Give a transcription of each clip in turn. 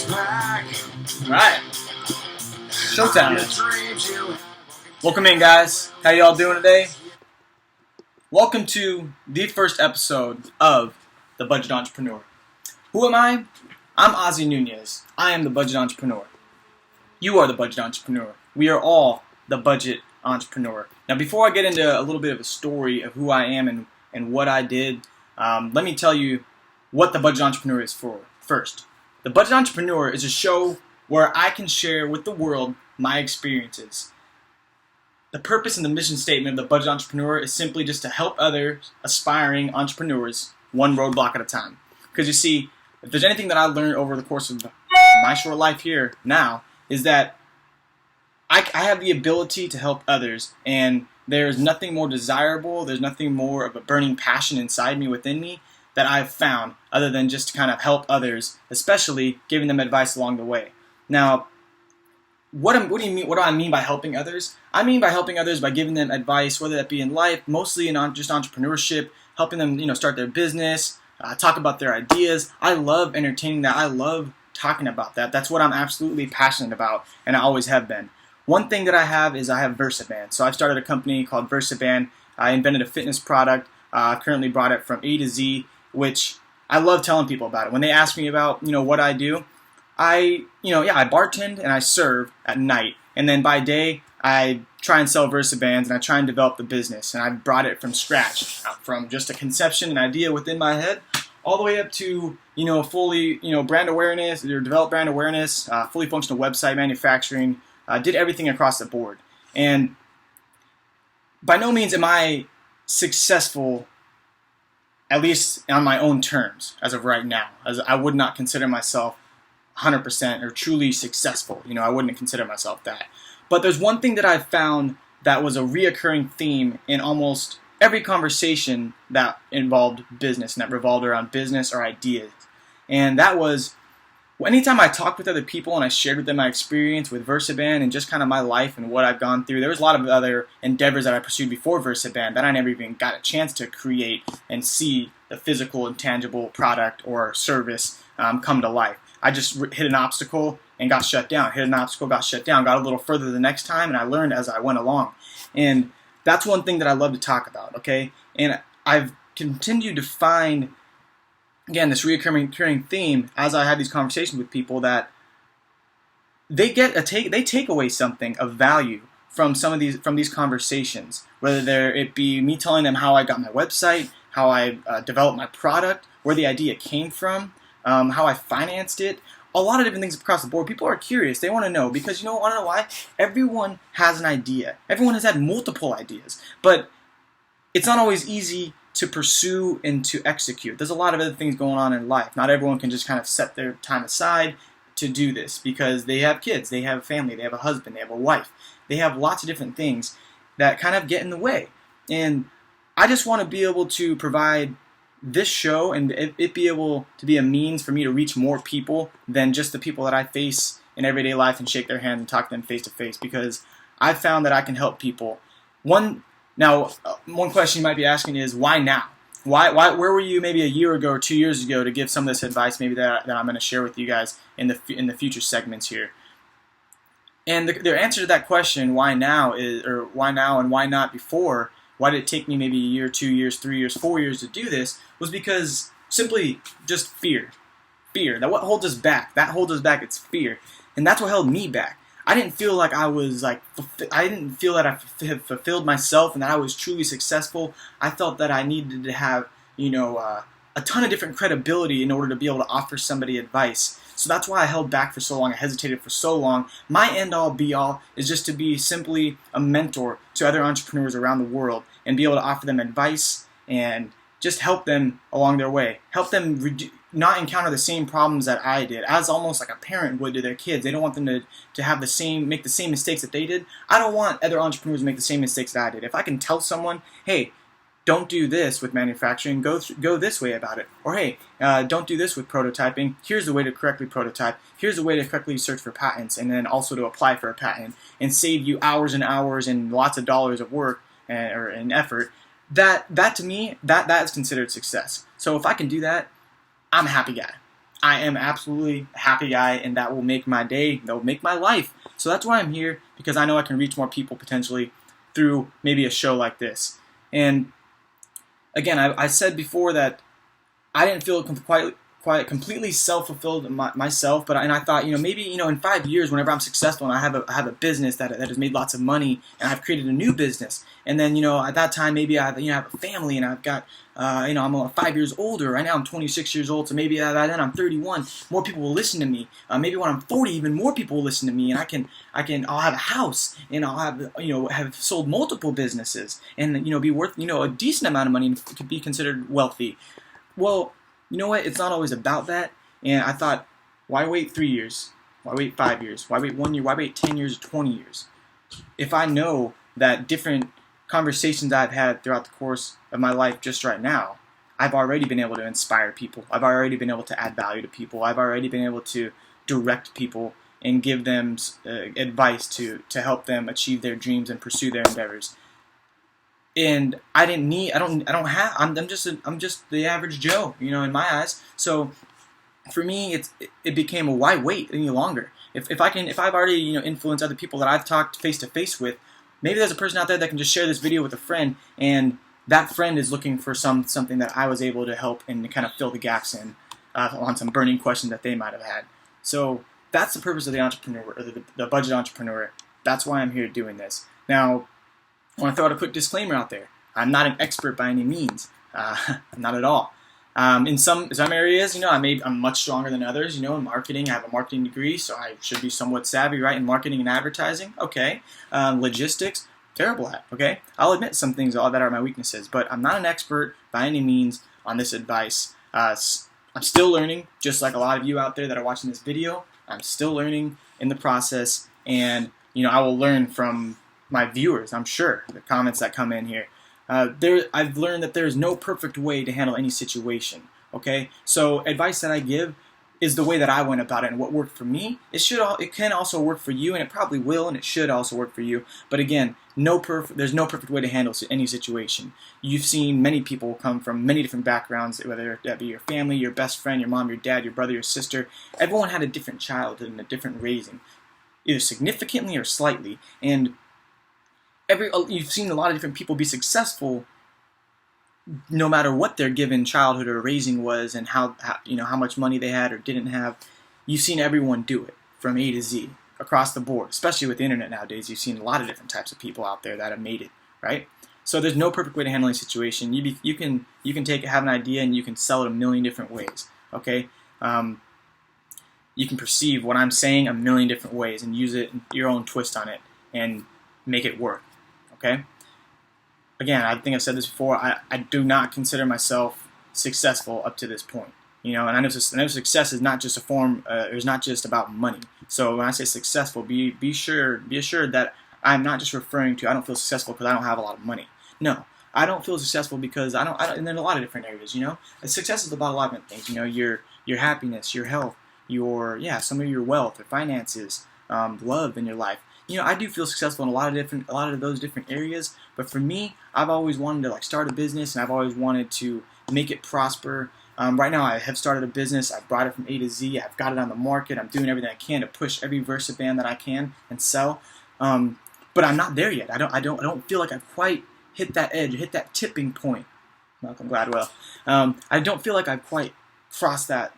Right. Showtime. Welcome in, guys. How y'all doing today? Welcome to the first episode of The Budget Entrepreneur. Who am I? I'm Ozzie Nunez. I am the Budget Entrepreneur. You are the Budget Entrepreneur. We are all the Budget Entrepreneur. Now, before I get into a little bit of a story of who I am and what I did, let me tell you what the Budget Entrepreneur is for. First, the Budget Entrepreneur is a show where I can share with the world my experiences. The purpose and the mission statement of the Budget Entrepreneur is simply just to help other aspiring entrepreneurs one roadblock at a time. Because you see, if there's anything that I learned over the course of my short life here now, is that I have the ability to help others, and there's nothing more desirable, there's nothing more of a burning passion inside me, within me, that I've found other than just to kind of help others, especially giving them advice along the way. Now, what do I mean by helping others? I mean by helping others by giving them advice, whether that be in life, mostly in just entrepreneurship, helping them, start their business, talk about their ideas. I love entertaining that. I love talking about that. That's what I'm absolutely passionate about, and I always have been. One thing that I have is I have VersaBand. So I've started a company called VersaBand. I invented a fitness product. I've currently brought it from A to Z, which I love telling people about it. When they ask me about, what I do, I bartend and I serve at night. And then by day, I try and sell VersaBands and I try and develop the business. And I brought it from scratch, from just a conception, an idea within my head, all the way up to, fully, brand awareness, or develop brand awareness, fully functional website manufacturing, did everything across the board. And by no means am I successful, at least on my own terms, as of right now. As I would not consider myself 100% or truly successful. I wouldn't consider myself that. But there's one thing that I've found that was a reoccurring theme in almost every conversation that involved business and that revolved around business or ideas. And that was, anytime I talked with other people and I shared with them my experience with VersaBand and just kind of my life and what I've gone through, there was a lot of other endeavors that I pursued before VersaBand that I never even got a chance to create and see the physical and tangible product or service come to life. I just hit an obstacle and got shut down. Hit an obstacle, got shut down. Got a little further the next time, and I learned as I went along. And that's one thing that I love to talk about, okay? And I've continued to find, again, this recurring theme as I have these conversations with people, that they take away something of value from these conversations. Whether it be me telling them how I got my website, how I developed my product, where the idea came from, how I financed it, a lot of different things across the board. People are curious. They want to know because, want to know why? Everyone has an idea. Everyone has had multiple ideas. But it's not always easy to pursue and to execute. There's a lot of other things going on in life. Not everyone can just kind of set their time aside to do this because they have kids, they have a family, they have a husband, they have a wife. They have lots of different things that kind of get in the way. And I just want to be able to provide this show and it be able to be a means for me to reach more people than just the people that I face in everyday life and shake their hand and talk to them face to face, because I've found that I can help people. One question you might be asking is, why now? Why? Where were you maybe a year ago or 2 years ago to give some of this advice maybe that I'm going to share with you guys in the future segments here? And the answer to that question, why now, or why now and why not before? Why did it take me maybe a year, 2 years, 3 years, 4 years to do this? Was because simply just fear. Fear. That what holds us back. That holds us back. It's fear. And that's what held me back. I didn't feel like I had fulfilled myself and that I was truly successful. I felt that I needed to have, a ton of different credibility in order to be able to offer somebody advice. So that's why I held back for so long. I hesitated for so long. My end-all, be-all is just to be simply a mentor to other entrepreneurs around the world and be able to offer them advice and just help them along their way. Help them not encounter the same problems that I did, as almost like a parent would to their kids. They don't want them to make the same mistakes that they did. I don't want other entrepreneurs to make the same mistakes that I did. If I can tell someone, hey, don't do this with manufacturing, go this way about it. Or hey, don't do this with prototyping. Here's the way to correctly prototype. Here's the way to correctly search for patents, and then also to apply for a patent and save you hours and hours and lots of dollars of work and effort. That to me, that is considered success. So if I can do that, I'm a happy guy. I am absolutely a happy guy, and that will make my day, that will make my life. So that's why I'm here, because I know I can reach more people potentially through maybe a show like this. And again, I said before that I didn't feel quite completely self-fulfilled myself, but I thought, maybe, in 5 years, whenever I'm successful and I have a business that has made lots of money, and I've created a new business, and then, at that time, maybe I have a family, and I've got, I'm 5 years older. Right now I'm 26 years old, so maybe by then I'm 31. More people will listen to me. Maybe when I'm 40, even more people will listen to me, and I'll have a house, and I'll have sold multiple businesses, and be worth a decent amount of money, and could be considered wealthy. Well, you know what? It's not always about that. And I thought, why wait 3 years? Why wait 5 years? Why wait 1 year? Why wait 10 years or 20 years? If I know that different conversations I've had throughout the course of my life just right now, I've already been able to inspire people. I've already been able to add value to people. I've already been able to direct people and give them advice to help them achieve their dreams and pursue their endeavors. And I'm just the average Joe, in my eyes. So for me, it became a why wait any longer? If I've already influenced other people that I've talked face to face with, maybe there's a person out there that can just share this video with a friend, and that friend is looking for something that I was able to help and kind of fill the gaps in on some burning questions that they might have had. So that's the purpose of the entrepreneur, or the budget entrepreneur. That's why I'm here doing this. Now, I want to throw out a quick disclaimer out there. I'm not an expert by any means, not at all. In some areas, I'm much stronger than others. In marketing, I have a marketing degree, so I should be somewhat savvy, right? In marketing and advertising, okay. Logistics, terrible at, okay. I'll admit some things that are my weaknesses, but I'm not an expert by any means on this advice. I'm still learning, just like a lot of you out there that are watching this video. I'm still learning in the process, and I will learn from my viewers, I'm sure, the comments that come in here. I've learned that there is no perfect way to handle any situation. Okay, so advice that I give is the way that I went about it and what worked for me. It can also work for you, and it probably will, and it should also work for you. But again, there's no perfect way to handle any situation. You've seen many people come from many different backgrounds, whether that be your family, your best friend, your mom, your dad, your brother, your sister. Everyone had a different childhood and a different raising, either significantly or slightly, and you've seen a lot of different people be successful no matter what their given childhood or raising was, and how much money they had or didn't have. You've seen everyone do it from A to Z across the board, especially with the internet nowadays. You've seen a lot of different types of people out there that have made it, right? So there's no perfect way to handle a situation. You can have an idea, and you can sell it a million different ways, okay? You can perceive what I'm saying a million different ways and use it, your own twist on it, and make it work. Okay. Again, I think I've said this before. I do not consider myself successful up to this point. And I know success is not just a form. It's not just about money. So when I say successful, be assured that I'm not just referring to I don't feel successful because I don't have a lot of money. No, I don't feel successful because I don't. And in a lot of different areas. Success is about a lot of different things. Your happiness, your health, some of your wealth, or finances, love in your life. I do feel successful in a lot of those different areas, but for me, I've always wanted to start a business, and I've always wanted to make it prosper. Right now, I have started a business. I've brought it from A to Z. I've got it on the market. I'm doing everything I can to push every VersaBand that I can and sell. But I'm not there yet. I don't feel like I've quite hit that edge, hit that tipping point. Malcolm Gladwell. I don't feel like I've quite crossed that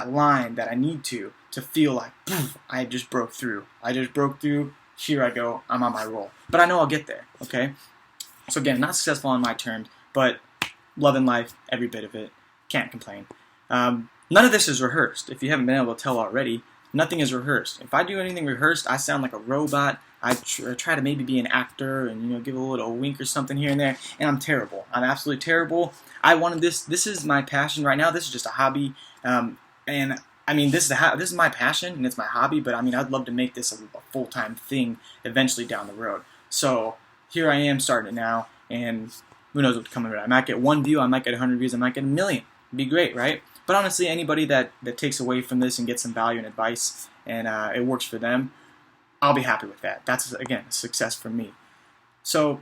line that I need to feel like, poof, I just broke through. Here I go. I'm on my roll. But I know I'll get there, okay? So again, not successful on my terms, but loving life, every bit of it. Can't complain. None of this is rehearsed. If you haven't been able to tell already, nothing is rehearsed. If I do anything rehearsed, I sound like a robot. I try to maybe be an actor and give a little wink or something here and there, and I'm terrible. I'm absolutely terrible. I wanted this. This is my passion right now. This is just a hobby, and I mean, this is my passion and it's my hobby, but I'd love to make this a full-time thing eventually down the road. So here I am starting it now, and who knows what's coming. I might get 1 view, I might get 100 views, I might get 1 million. It'd be great, right? But honestly, anybody that takes away from this and gets some value and advice, and it works for them, I'll be happy with that. That's, again, a success for me. So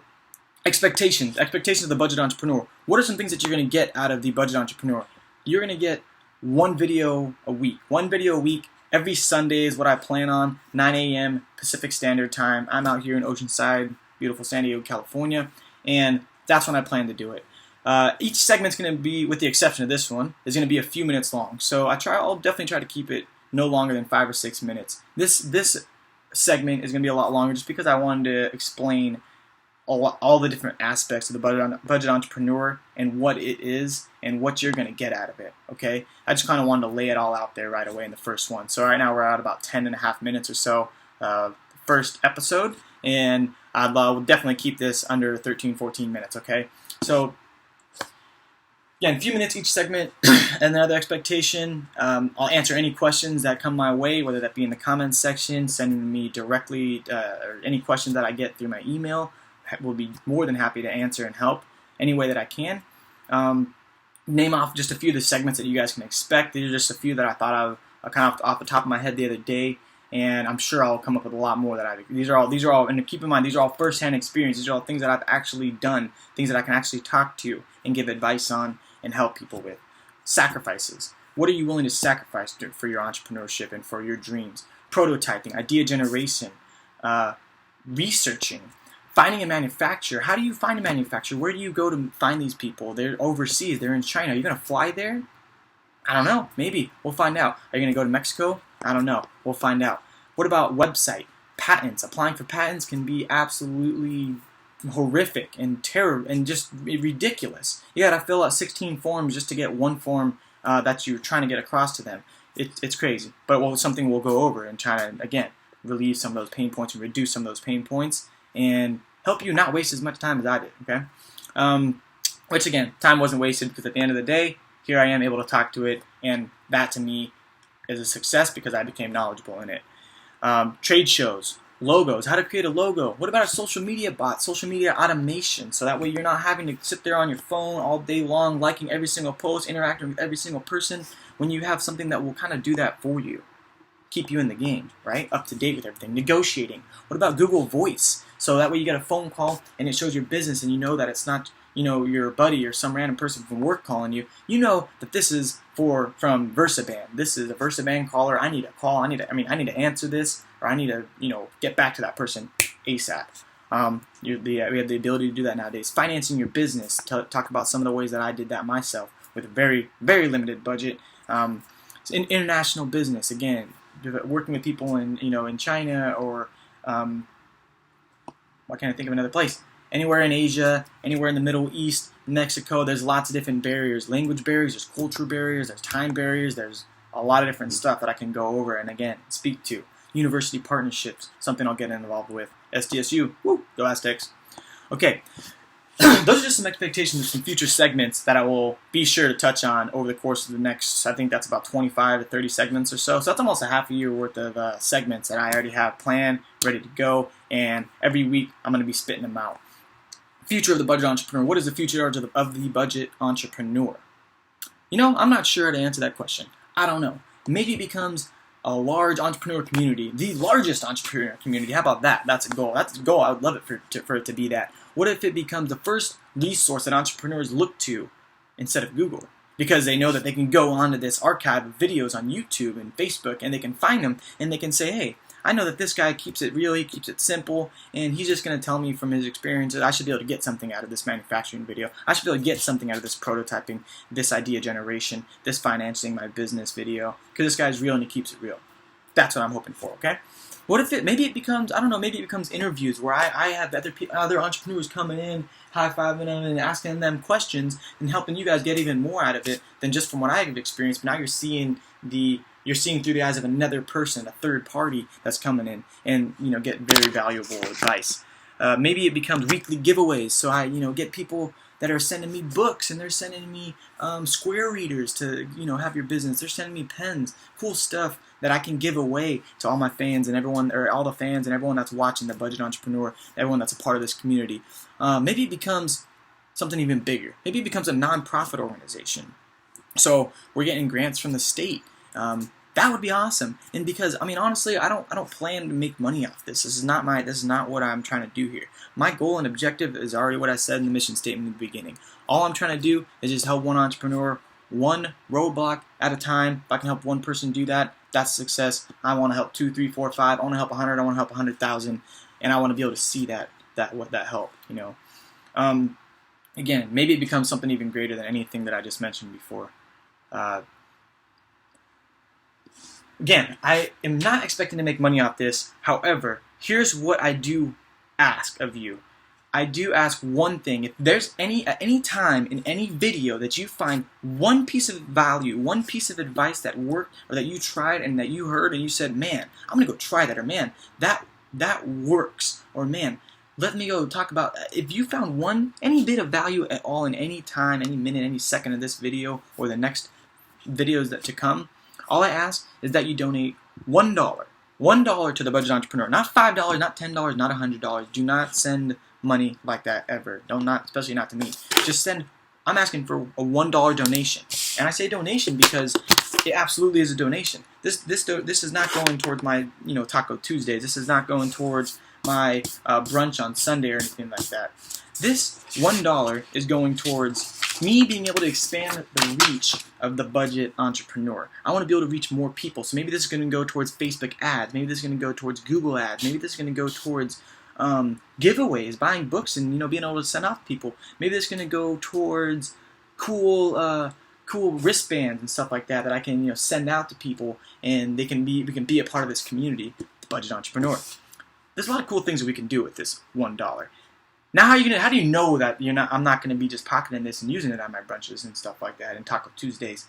expectations of the budget entrepreneur. What are some things that you're going to get out of the budget entrepreneur? You're going to get one video a week. One video a week every Sunday is what I plan on, 9 a.m. Pacific Standard Time. I'm out here in Oceanside, beautiful San Diego, California, and that's when I plan to do it. Each segment's going to be, with the exception of this one, is going to be a few minutes long. So I'll definitely try to keep it no longer than 5 or 6 minutes. This segment is going to be a lot longer just because I wanted to explain all the different aspects of the budget entrepreneur and what it is and what you're going to get out of it. Okay, I just kind of wanted to lay it all out there right away in the first one. So right now we're at about 10.5 minutes or so, first episode, and I'll definitely keep this under 13-14 minutes. Okay, so again, a few minutes each segment, and another expectation. I'll answer any questions that come my way, whether that be in the comments section, sending me directly, or any questions that I get through my email. Will be more than happy to answer and help any way that I can. Name off just a few of the segments that you guys can expect. These are just a few that I thought of kind of off the top of my head the other day, and I'm sure I'll come up with a lot more. These are all, and keep in mind, these are all first-hand experience. These are all things that I've actually done, things that I can actually talk to and give advice on and help people with. Sacrifices. What are you willing to sacrifice for your entrepreneurship and for your dreams? Prototyping, idea generation, researching. Finding a manufacturer. How do you find a manufacturer? Where do you go to find these people? They're overseas. They're in China. Are you going to fly there? I don't know. Maybe. We'll find out. Are you going to go to Mexico? I don't know. We'll find out. What about website? Patents. Applying for patents can be absolutely horrific and and just ridiculous. You got to fill out 16 forms just to get one form that you're trying to get across to them. It's crazy. But something we'll go over and try to, again, relieve some of those pain points and reduce some of those pain points and help you not waste as much time as I did, okay? Which, again, time wasn't wasted because at the end of the day, here I am able to talk to it, and that, to me, is a success because I became knowledgeable in it. Trade shows, logos, how to create a logo. What about a social media bot, social media automation, so that way you're not having to sit there on your phone all day long, liking every single post, interacting with every single person, when you have something that will kind of do that for you. Keep you in the game, right? Up to date with everything. Negotiating. What about Google Voice? So that way you get a phone call and it shows your business and you know that it's not, your buddy or some random person from work calling you. You know that this is from VersaBand. This is a VersaBand caller. I need a call. I need to answer this, or I need to, get back to that person ASAP. We have the ability to do that nowadays. Financing your business. Talk about some of the ways that I did that myself with a very, very limited budget. International business, again, working with people in China or why can't I think of another place? Anywhere in Asia, anywhere in the Middle East, Mexico, there's lots of different barriers. Language barriers, there's cultural barriers, there's time barriers, there's a lot of different stuff that I can go over and, again, speak to. University partnerships, something I'll get involved with. SDSU, woo, go Aztecs. Okay, those are just some expectations of some future segments that I will be sure to touch on over the course of the next, I think that's about 25 to 30 segments or so. So that's almost a half a year worth of segments that I already have planned, ready to go, and every week I'm going to be spitting them out. Future of the budget entrepreneur. What is the future of the budget entrepreneur? I'm not sure how to answer that question. I don't know. Maybe it becomes a large entrepreneur community, the largest entrepreneur community. How about that? That's a goal. That's a goal. I would love it for it to be that. What if it becomes the first resource that entrepreneurs look to instead of Google? Because they know that they can go onto this archive of videos on YouTube and Facebook, and they can find them, and they can say, hey, I know that this guy keeps it real, he keeps it simple, and he's just going to tell me from his experiences I should be able to get something out of this manufacturing video. I should be able to get something out of this prototyping, this idea generation, this financing my business video, because this guy's real and he keeps it real. That's what I'm hoping for, okay? What if maybe it becomes interviews where I have other entrepreneurs coming in, high-fiving them and asking them questions and helping you guys get even more out of it than just from what I have experienced. But now you're seeing through the eyes of another person, a third party that's coming in and, get very valuable advice. Maybe it becomes weekly giveaways. So I, get people that are sending me books and they're sending me square readers to, have your business. They're sending me pens, cool stuff that I can give away to all my fans and everyone, or all the fans and everyone that's watching The Budget Entrepreneur, everyone that's a part of this community. Maybe it becomes something even bigger. Maybe it becomes a non-profit organization. So we're getting grants from the state. That would be awesome. And because, honestly, I don't plan to make money off this. This is not what I'm trying to do here. My goal and objective is already what I said in the mission statement in the beginning. All I'm trying to do is just help one entrepreneur one roadblock at a time. If I can help one person do that, that's success. I want to help 2, 3, 4, 5. I want to help 100. I want to help 100,000, and I want to be able to see that help. Again, maybe it becomes something even greater than anything that I just mentioned before. Again, I am not expecting to make money off this. However, here's what I do ask of you. I do ask one thing. If there's at any time in any video that you find one piece of value, one piece of advice that worked, or that you tried and that you heard and you said, man, I'm going to go try that, or man, that works, or man, let me go talk about that. If you found any bit of value at all in any time, any minute, any second of this video or the next videos to come, all I ask is that you donate $1. $1 to the Budget Entrepreneur. Not $5, not $10, not $100. Do not send money like that ever. Especially not to me. Just send. I'm asking for a $1 donation, and I say donation because it absolutely is a donation. This is not going towards my Taco Tuesdays. This is not going towards my brunch on Sunday or anything like that. This $1 is going towards me being able to expand the reach of the Budget Entrepreneur. I want to be able to reach more people. So maybe this is going to go towards Facebook ads. Maybe this is going to go towards Google ads. Maybe this is going to go towards giveaways, buying books, and being able to send off people. Maybe this is going to go towards cool wristbands and stuff like that I can send out to people, and we can be a part of this community, the Budget Entrepreneur. There's a lot of cool things that we can do with this $1. Now, how do you know that I'm not going to be just pocketing this and using it on my brunches and stuff like that and Taco Tuesdays?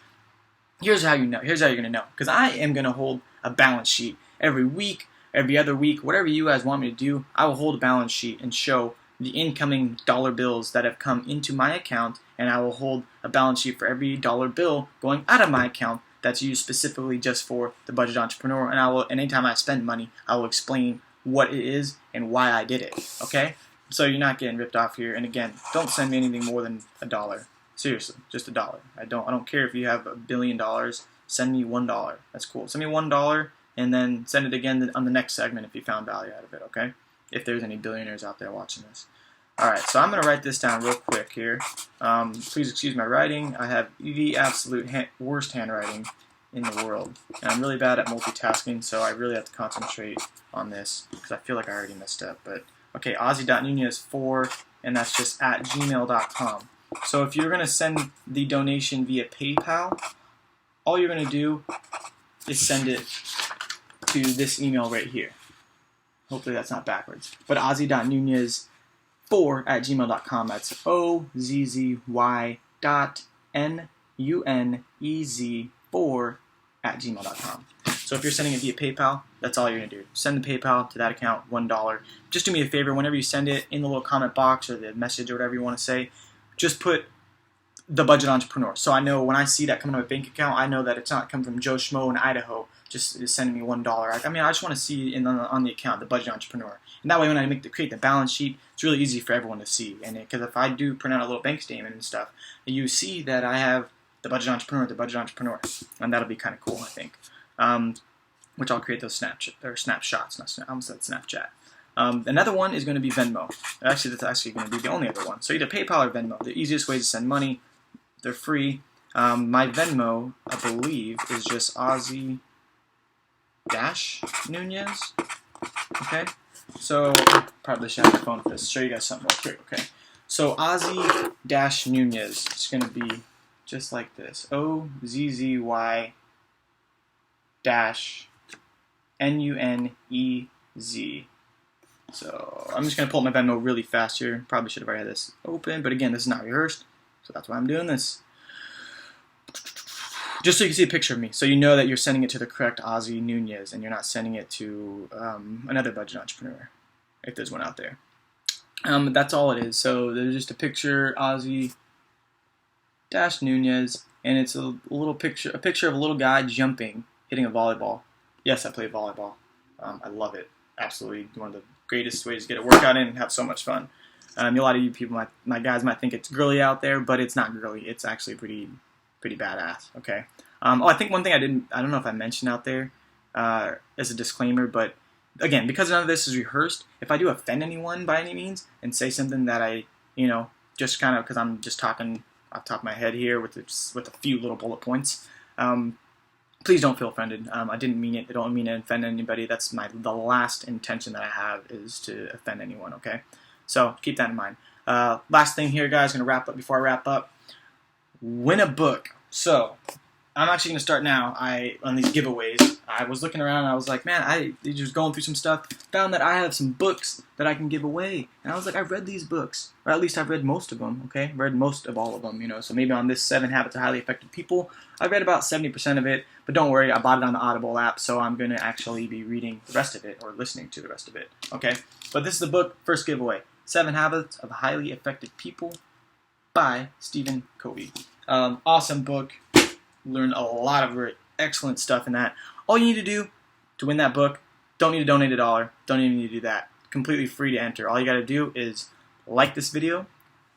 Here's how you know. Here's how you're going to know. Because I am going to hold a balance sheet every week, every other week, whatever you guys want me to do. I will hold a balance sheet and show the incoming dollar bills that have come into my account, and I will hold a balance sheet for every dollar bill going out of my account that's used specifically just for the Budget Entrepreneur. And anytime I spend money, I will explain what it is and why I did it. Okay? So you're not getting ripped off here. And again, don't send me anything more than $1. Seriously, just $1. I don't care if you have $1 billion. Send me $1. That's cool. Send me $1, and then send it again on the next segment if you found value out of it. Okay? If there's any billionaires out there watching this. All right. So I'm gonna write this down real quick here. Please excuse my writing. I have the absolute worst handwriting in the world, and I'm really bad at multitasking. So I really have to concentrate on this because I feel like I already messed up, but. Okay, Ozzy.Nunez4, and that's just at gmail.com. So if you're going to send the donation via PayPal, all you're going to do is send it to this email right here. Hopefully that's not backwards. But Ozzy.Nunez4 at gmail.com. That's OZZY.NUNEZ4 at gmail.com. So if you're sending it via PayPal, that's all you're going to do. Send the PayPal to that account, $1. Just do me a favor, whenever you send it, in the little comment box or the message or whatever you want to say, just put the Budget Entrepreneur. So I know when I see that coming to my bank account, I know that it's not coming from Joe Schmo in Idaho, just sending me $1. I just want to see on the account, the Budget Entrepreneur. And that way when I create the balance sheet, it's really easy for everyone to see. And because if I do print out a little bank statement and stuff, you see that I have the Budget Entrepreneur. And that'll be kind of cool, I think. Which I'll create those snapshots. I almost said Snapchat. Another one is going to be Venmo. Actually, that's actually going to be the only other one. So either PayPal or Venmo. The easiest ways to send money. They're free. My Venmo, I believe, is just Ozzy-Nunez. Okay? So, probably should have my phone for this. Show you guys something real quick. Okay? So, Ozzy-Nunez. It's going to be just like this. OZZY-NUNEZ. So I'm just going to pull up my Venmo really fast here. Probably should have already had this open, but again, this is not rehearsed, so that's why I'm doing this. Just so you can see a picture of me, so you know that you're sending it to the correct Ozzy Nunez, and you're not sending it to another Budget Entrepreneur, if there's one out there. That's all it is. So there's just a picture, Ozzy-Nunez, and it's a picture of a little guy jumping, hitting a volleyball. Yes, I play volleyball. I love it. Absolutely one of the greatest ways to get a workout in and have so much fun. A lot of you people, my guys might think it's girly out there, but it's not girly. It's actually pretty badass. Okay. I think one thing I don't know if I mentioned out there as a disclaimer, but again, because none of this is rehearsed, if I do offend anyone by any means and say something that I, just kind of because I'm just talking off the top of my head here with a few little bullet points. Please don't feel offended. I didn't mean it. I don't mean to offend anybody. That's the last intention that I have is to offend anyone, okay? So keep that in mind. Last thing here, guys, going to wrap up before I wrap up. Win a book. So I'm actually going to start now on these giveaways. I was looking around and I was like, man, I just going through some stuff, found that I have some books that I can give away. And I was like, I've read these books, or at least I've read most of them, okay? Read most of all of them, So maybe on this 7 Habits of Highly Effective People, I read about 70% of it, but don't worry, I bought it on the Audible app, so I'm going to actually be reading the rest of it, or listening to the rest of it, okay? But this is the book, first giveaway, 7 Habits of Highly Effective People by Stephen Covey. Awesome book. Learned a lot of excellent stuff in that. All you need to do to win that book, don't need to donate $1. Don't even need to do that. Completely free to enter. All you got to do is like this video.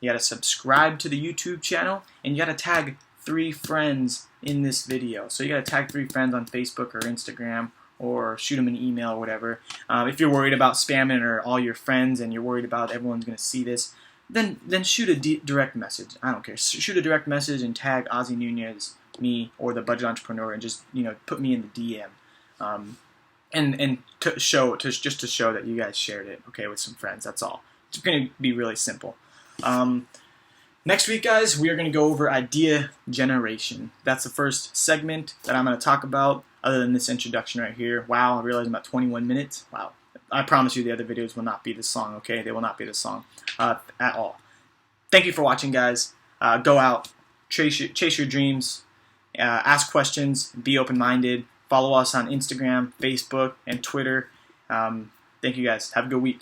You got to subscribe to the YouTube channel, and you got to tag 3 friends in this video. So you got to tag 3 friends on Facebook or Instagram, or shoot them an email or whatever. If you're worried about spamming or all your friends, and you're worried about everyone's going to see this, then shoot a direct message. I don't care. Shoot a direct message and tag Ozzie Nunez, me, or the Budget Entrepreneur, and just put me in the DM, and to show that you guys shared it, okay, with some friends. That's all. It's going to be really simple. Next week, guys, we are going to go over idea generation. That's the first segment that I'm going to talk about. Other than this introduction right here. Wow, I realized I'm about 21 minutes. Wow. I promise you the other videos will not be this long, okay? They will not be this long at all. Thank you for watching, guys. Go out, chase your dreams. Ask questions, be open-minded, follow us on Instagram, Facebook, and Twitter. Thank you guys. Have a good week.